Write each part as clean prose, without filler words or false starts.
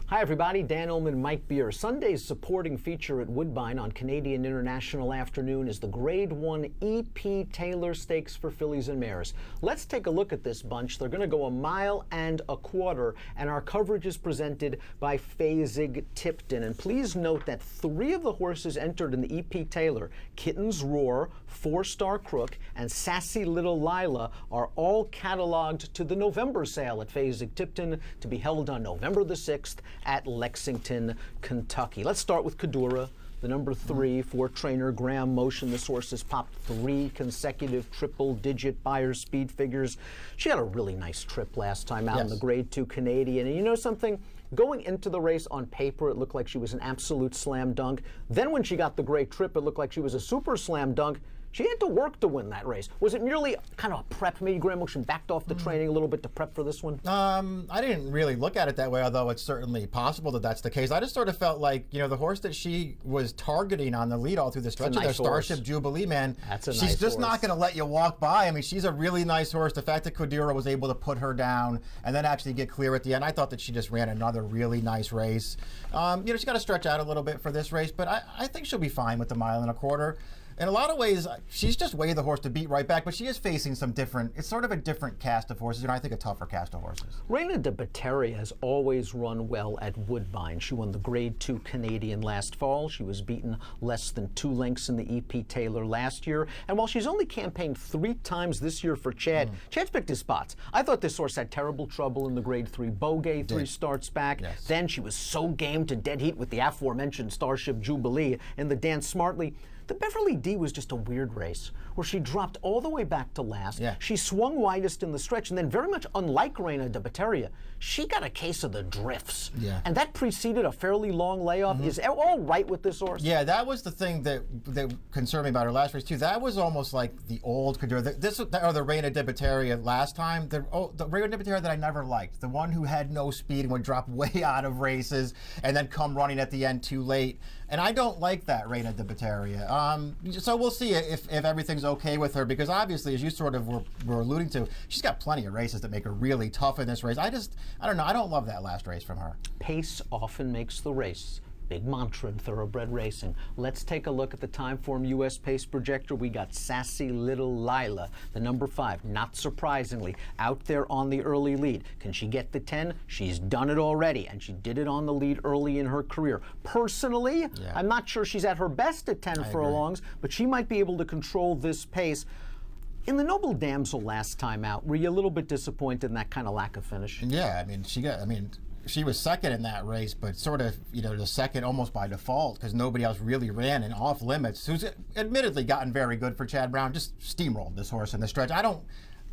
Hi everybody, Dan Illman, Mike Beer. Sunday's supporting feature at Woodbine on Canadian International Afternoon is the Grade 1 E.P. Taylor Stakes for fillies and mares. Let's take a look at this bunch. They're going to go 1.25 miles, and our coverage is presented by Fasig-Tipton. And please note that 3 of the horses entered in the E.P. Taylor, Kitten's Roar, 4-Star Crook, and Sassy Little Lila, are all cataloged to the November sale at Fasig-Tipton to be held on November the 6th at Lexington, Kentucky. Let's start with Cadura, the number 3 for trainer Graham Motion. This horse has popped 3 consecutive triple-digit Beyer speed figures. She had a really nice trip last time out in the Grade 2 Canadian. And you know something? Going into the race on paper, it looked like she was an absolute slam dunk. Then when she got the great trip, it looked like she was a super slam dunk. She had to work to win that race. Was it merely kind of a prep? Maybe Graham Motion backed off the training a little bit to prep for this one? I didn't really look at it that way, although it's certainly possible that that's the case. I just sort of felt like, you know, the horse that she was targeting on the lead all through the stretch of their Starship Jubilee, man, she's just not going to let you walk by. I mean, she's a really nice horse. The fact that Cadura was able to put her down and then actually get clear at the end, I thought that she just ran another really nice race. You know, she's got to stretch out a little bit for this race, but I think she'll be fine with the 1.25 miles. In a lot of ways, she's just way the horse to beat right back, but she is facing some different, it's sort of a different cast of horses, and I think a tougher cast of horses. Reina de Bateria has always run well at Woodbine. She won the Grade 2 Canadian last fall. She was beaten less than 2 lengths in the E.P. Taylor last year. And while she's only campaigned 3 times this year for Chad, Chad's picked his spots. I thought this horse had terrible trouble in the Grade 3 Bogey 3 starts back. Then she was so game to dead heat with the aforementioned Starship Jubilee in the Dance Smartly. The Beverly D was just a weird race where she dropped all the way back to last. She swung widest in the stretch, and then very much unlike Reina de Bateria, she got a case of the drifts. And that preceded a fairly long layoff. Is it all right with this horse? Yeah, that was the thing that concerned me about her last race too. That was almost like the old Cadura. The Reina de Bateria last time. The Reina de Bateria that I never liked. The one who had no speed and would drop way out of races and then come running at the end too late. And I don't like that Reina de Bateria. So we'll see if everything's okay with her, because obviously, as you sort of were alluding to, she's got plenty of races that make her really tough in this race. I don't know. I don't love that last race from her. Pace often makes the race. Big mantra in thoroughbred racing. Let's take a look at the Timeform U.S. Pace Projector. We got Sassy Little Lila, the number 5, not surprisingly, out there on the early lead. Can she get the 10? She's done it already, and she did it on the lead early in her career. Personally, I'm not sure she's at her best at 10 furlongs, but she might be able to control this pace. In the Noble Damsel last time out, were you a little bit disappointed in that kind of lack of finish? Yeah, she was second in that race, but sort of, you know, the second almost by default because nobody else really ran in off limits. Who's admittedly gotten very good for Chad Brown, just steamrolled this horse in the stretch.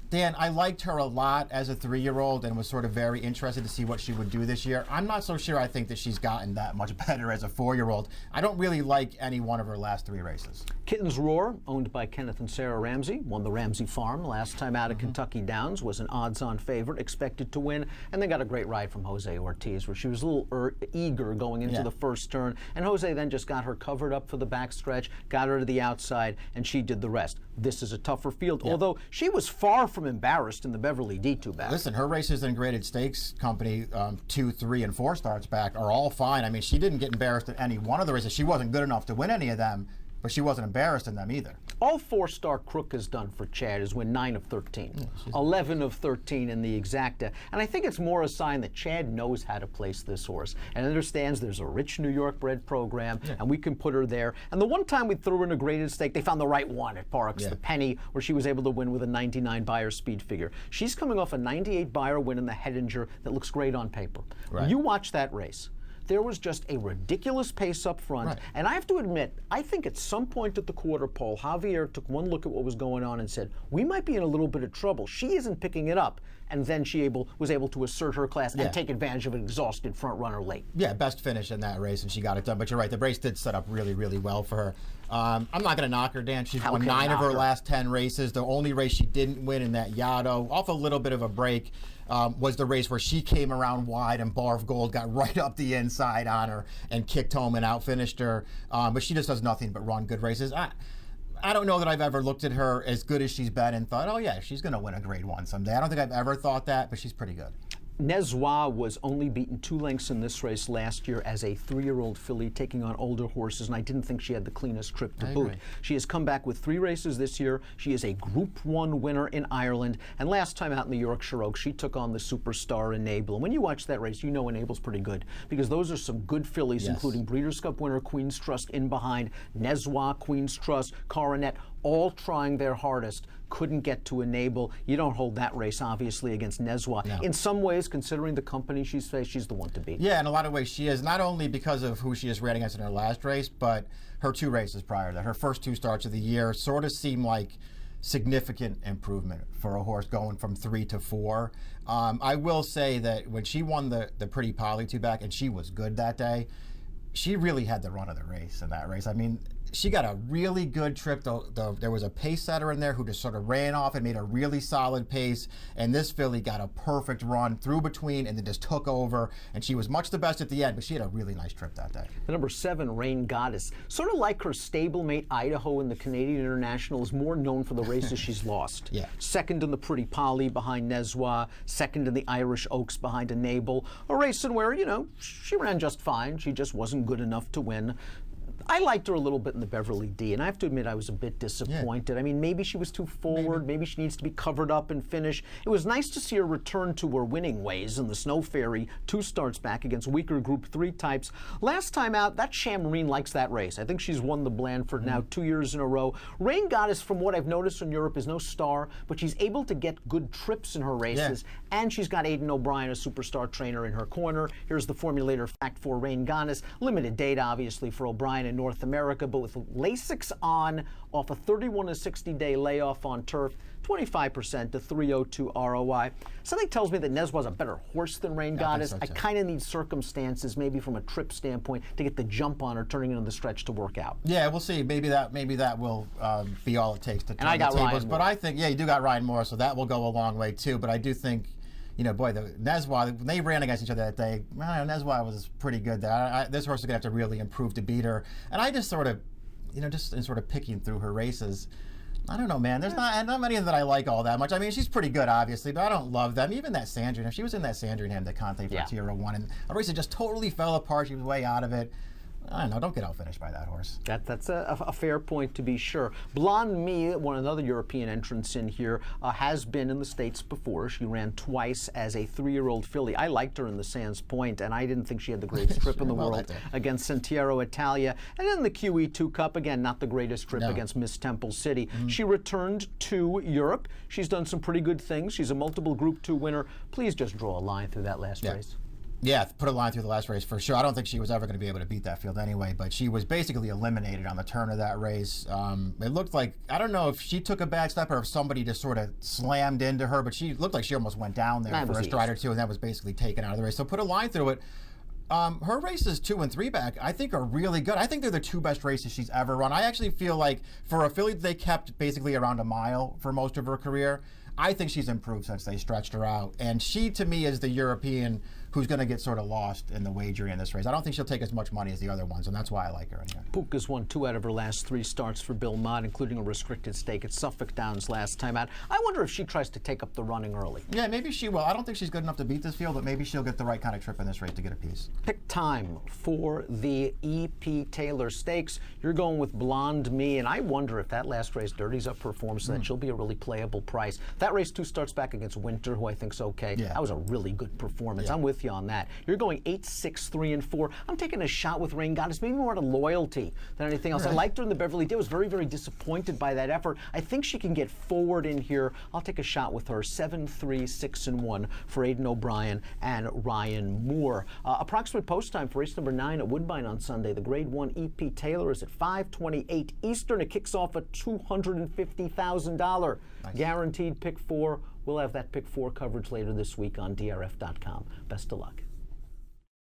Dan, I liked her a lot as a 3-year-old and was sort of very interested to see what she would do this year. I'm not so sure I think that she's gotten that much better as a 4-year-old. I don't really like any one of her last 3 races. Kitten's Roar, owned by Kenneth and Sarah Ramsey, won the Ramsey Farm last time out at Kentucky Downs, was an odds-on favorite, expected to win, and then got a great ride from Jose Ortiz, where she was a little eager going into the first turn, and Jose then just got her covered up for the backstretch, got her to the outside, and she did the rest. This is a tougher field, although she was far from embarrassed in the Beverly D2 back. Listen, her races in Graded Stakes Company 2, 3, and 4 starts back are all fine. I mean, she didn't get embarrassed in any one of the races. She wasn't good enough to win any of them, but she wasn't embarrassed in them either. All 4-Star Crook has done for Chad is win 9 of 13, 11 of 13 in the exacta. And I think it's more a sign that Chad knows how to place this horse and understands there's a rich New York bred program and we can put her there. And the one time we threw her in a graded stake, they found the right one at Parks, the Penny, where she was able to win with a 99 Beyer speed figure. She's coming off a 98 Beyer win in the Hettinger that looks great on paper. You watch that race. There was just a ridiculous pace up front. And I have to admit, I think at some point at the quarter pole, Javier took one look at what was going on and said, we might be in a little bit of trouble. She isn't picking it up. And then she was able to assert her class and take advantage of an exhausted front runner late. Yeah, best finish in that race, and she got it done. But you're right, the race did set up really, really well for her. I'm not going to knock her, Dan. She's won 9 of her last 10 races. The only race she didn't win in that Yaddo, off a little bit of a break, was the race where she came around wide and Barv Gold got right up the inside on her and kicked home and outfinished her. But she just does nothing but run good races. I don't know that I've ever looked at her as good as she's been and thought, oh yeah, she's going to win a Grade 1 someday. I don't think I've ever thought that, but she's pretty good. Nezwa was only beaten 2 lengths in this race last year as a 3-year-old filly taking on older horses, and I didn't think she had the cleanest trip to boot. She has come back with 3 races this year. She is a Group 1 winner in Ireland, and last time out in the Yorkshire Oaks, she took on the superstar Enable. And when you watch that race, you know Enable's pretty good, because those are some good fillies, including Breeders' Cup winner Queen's Trust in behind, Nezwa, Queen's Trust, Coronet, all trying their hardest. Couldn't get to Enable. You don't hold that race, obviously, against Nezwa. No. In some ways, considering the company she's faced, she's the one to beat. Yeah, in a lot of ways she is, not only because of who she just ran against in her last race, but her 2 races prior to that. Her first 2 starts of the year sort of seemed like significant improvement for a horse going from 3 to 4. I will say that when she won the Pretty Polly 2-back, and she was good that day, she really had the run of the race in that race. I mean, she got a really good trip. There was a pace setter in there who just sort of ran off and made a really solid pace, and this filly got a perfect run through between and then just took over, and she was much the best at the end, but she had a really nice trip that day. The number 7, Rain Goddess, sort of like her stablemate Idaho in the Canadian International, is more known for the races she's lost. Yeah. Second in the Pretty Polly behind Nezwa, second in the Irish Oaks behind Enable, a race in where, you know, she ran just fine. She just wasn't good enough to win. I liked her a little bit in the Beverly D, and I have to admit I was a bit disappointed. I mean, maybe she was too forward, maybe she needs to be covered up and finish. It was nice to see her return to her winning ways in the Snow Fairy, 2 starts back against weaker Group 3 types. Last time out, that Chamarine likes that race. I think she's won the Blandford now 2 years in a row. Rain Goddess, from what I've noticed in Europe, is no star, but she's able to get good trips in her races, and she's got Aidan O'Brien, a superstar trainer, in her corner. Here's the formulator fact for Rain Goddess. Limited data, obviously, for O'Brien in North America, but with Lasix on, off a 31 to 60-day layoff on turf, 25% to 302 ROI. Something tells me that Nezwa's a better horse than Rain Goddess. I kind of need circumstances, maybe from a trip standpoint, to get the jump on her, turning into the stretch to work out. Yeah, we'll see. Maybe that will be all it takes to turn the tables. Ryan but I think, you do got Ryan Moore, so that will go a long way too. But I do think, you know, boy, the Nezwa, when they ran against each other that day, Nezwa was pretty good there. This horse is going to have to really improve to beat her. And I just sort of, you know, just in sort of picking through her races, I don't know, man. There's not many of them that I like all that much. I mean, she's pretty good, obviously, but I don't love them. Even that Sandringham, she was in that Sandringham, the Conte Frontier 1, and a race that just totally fell apart. She was way out of it. I don't know, don't get outfinished by that horse. That's a fair point, to be sure. Blonde Me, another European entrance in here, has been in the States before. She ran twice as a 3-year-old filly. I liked her in the Sands Point, and I didn't think she had the greatest trip in the world against Sentiero Italia. And then the QE2 Cup, again, not the greatest trip against Miss Temple City. She returned to Europe. She's done some pretty good things. She's a multiple Group 2 winner. Please just draw a line through that last race. Yeah, put a line through the last race for sure. I don't think she was ever going to be able to beat that field anyway, but she was basically eliminated on the turn of that race. It looked like, I don't know if she took a bad step or if somebody just sort of slammed into her, but she looked like she almost went down there for a stride or two, and that was basically taken out of the race. So put a line through it. Her races 2 and 3 back, I think, are really good. I think they're the 2 best races she's ever run. I actually feel like for a filly that they kept basically around a mile for most of her career, I think she's improved since they stretched her out. And she, to me, is the European who's going to get sort of lost in the wagering in this race. I don't think she'll take as much money as the other ones, and that's why I like her in here. Puka's won 2 out of her last 3 starts for Bill Mott, including a restricted stake at Suffolk Downs last time out. I wonder if she tries to take up the running early. Yeah, maybe she will. I don't think she's good enough to beat this field, but maybe she'll get the right kind of trip in this race to get a piece. Pick time for the E.P. Taylor Stakes. You're going with Blonde Me, and I wonder if that last race dirties up her form so that she'll be a really playable price. That race 2 starts back against Winter, who I think's okay. That was a really good performance. I'm with you on that. You're going 8, 6, 3, and 4. I'm taking a shot with Rain Goddess, maybe more out of loyalty than anything else. I liked her in the Beverly D. I was very, very disappointed by that effort. I think she can get forward in here. I'll take a shot with her. 7, 3, 6, and 1 for Aidan O'Brien and Ryan Moore. Approximate post time for race number 9 at Woodbine on Sunday. The Grade 1 E.P. Taylor is at 5:28 Eastern. It kicks off a $250,000 guaranteed pick 4. We'll have that pick 4 coverage later this week on DRF.com. Best of luck.